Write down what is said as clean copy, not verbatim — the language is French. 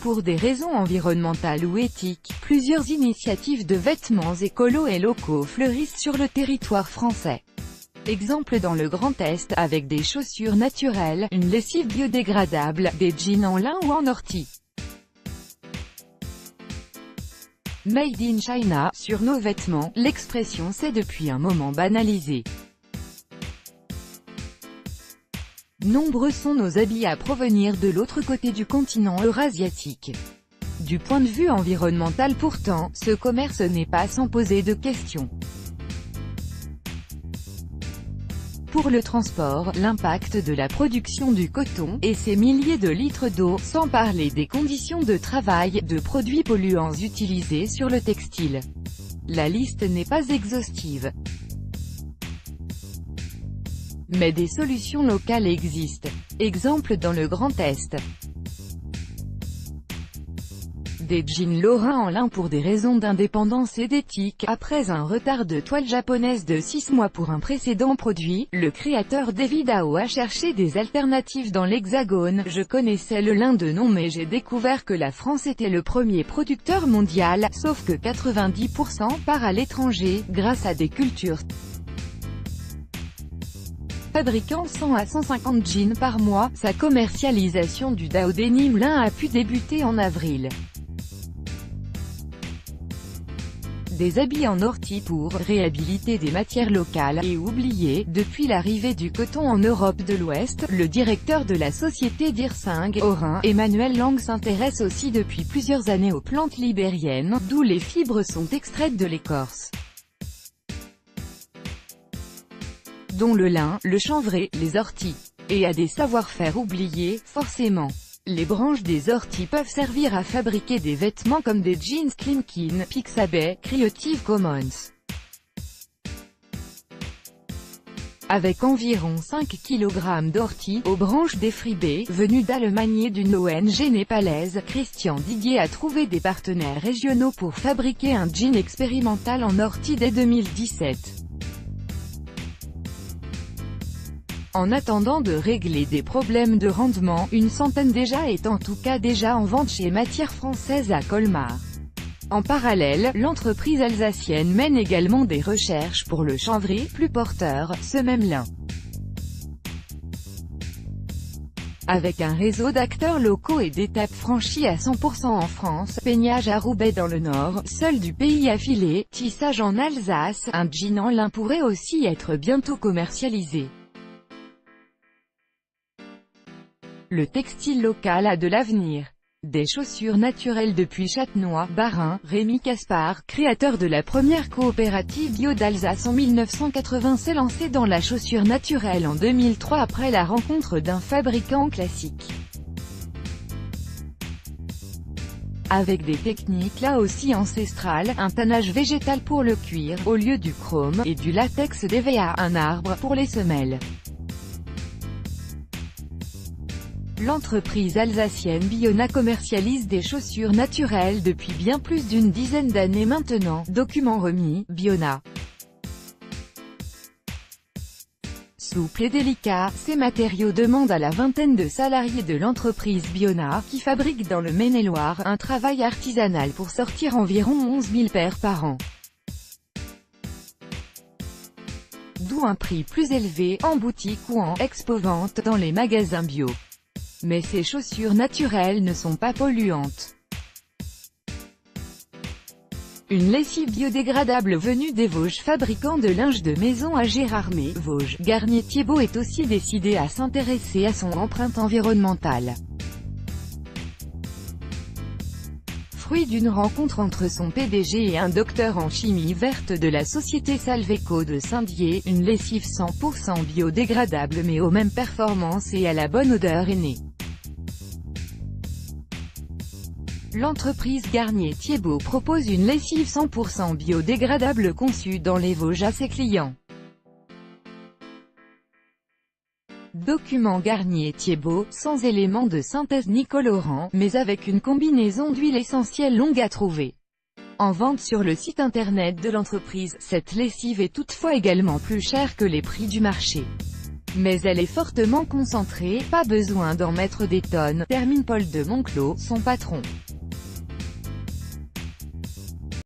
pour des raisons environnementales ou éthiques, plusieurs initiatives de vêtements écolos et locaux fleurissent sur le territoire français. Exemple dans le Grand Est, avec des chaussures naturelles, une lessive biodégradable, des jeans en lin ou en ortie. Made in China, sur nos vêtements, l'expression s'est depuis un moment banalisée. Nombreux sont nos habits à provenir de l'autre côté du continent eurasiatique. Du point de vue environnemental pourtant, ce commerce n'est pas sans poser de questions. Pour le transport, l'impact de la production du coton, et ses milliers de litres d'eau, sans parler des conditions de travail, de produits polluants utilisés sur le textile. La liste n'est pas exhaustive. Mais des solutions locales existent. Exemple dans le Grand Est. Des jeans lorrains en lin pour des raisons d'indépendance et d'éthique. Après un retard de toile japonaise de 6 mois pour un précédent produit, le créateur David Ao a cherché des alternatives dans l'Hexagone. Je connaissais le lin de nom mais j'ai découvert que la France était le premier producteur mondial, sauf que 90% part à l'étranger, grâce à des cultures fabriquant 100 à 150 jeans par mois. Sa commercialisation du Dao Denim lin a pu débuter en avril. Des habits en ortie pour réhabiliter des matières locales et oubliées. Depuis l'arrivée du coton en Europe de l'Ouest, le directeur de la société d'Irsing, Orin, Emmanuel Lang s'intéresse aussi depuis plusieurs années aux plantes libériennes, d'où les fibres sont extraites de l'écorce, dont le lin, le chanvre, les orties. Et à des savoir-faire oubliés, forcément. Les branches des orties peuvent servir à fabriquer des vêtements comme des jeans Klimkin, Pixabay, Creative Commons. Avec environ 5 kg d'orties, aux branches défribées, venues d'Allemagne et d'une ONG népalaise, Christian Didier a trouvé des partenaires régionaux pour fabriquer un jean expérimental en ortie dès 2017. En attendant de régler des problèmes de rendement, une centaine déjà est en tout cas déjà en vente chez Matières Françaises à Colmar. En parallèle, l'entreprise alsacienne mène également des recherches pour le chanvre, plus porteur, ce même lin. Avec un réseau d'acteurs locaux et d'étapes franchies à 100% en France, peignage à Roubaix dans le Nord, seul du pays affilé, tissage en Alsace, un jean en lin pourrait aussi être bientôt commercialisé. Le textile local a de l'avenir. Des chaussures naturelles depuis Châtenois, Bas-Rhin. Rémi Caspar, créateur de la première coopérative bio d'Alsace en 1980, s'est lancé dans la chaussure naturelle en 2003 après la rencontre d'un fabricant classique. Avec des techniques là aussi ancestrales, un tannage végétal pour le cuir, au lieu du chrome, et du latex d'EVA, un arbre, pour les semelles. L'entreprise alsacienne Biona commercialise des chaussures naturelles depuis bien plus d'une dizaine d'années maintenant. Document remis, Biona. Souple et délicat, ces matériaux demandent à la vingtaine de salariés de l'entreprise Biona, qui fabrique dans le Maine-et-Loire, un travail artisanal pour sortir environ 11 000 paires par an. D'où un prix plus élevé, en boutique ou en expo-vente, dans les magasins bio. Mais ces chaussures naturelles ne sont pas polluantes. Une lessive biodégradable venue des Vosges, fabricant de linge de maison à Gérardmer, Vosges, Garnier Thiebaud est aussi décidé à s'intéresser à son empreinte environnementale. Fruit d'une rencontre entre son PDG et un docteur en chimie verte de la société Salveco de Saint-Dié, une lessive 100% biodégradable mais aux mêmes performances et à la bonne odeur est née. L'entreprise Garnier Thiebaud propose une lessive 100% biodégradable conçue dans les Vosges à ses clients. Document Garnier Thiebaud, sans éléments de synthèse ni colorant, mais avec une combinaison d'huile essentielle longue à trouver. En vente sur le site internet de l'entreprise, cette lessive est toutefois également plus chère que les prix du marché. Mais elle est fortement concentrée, pas besoin d'en mettre des tonnes, termine Paul de Monclos, son patron.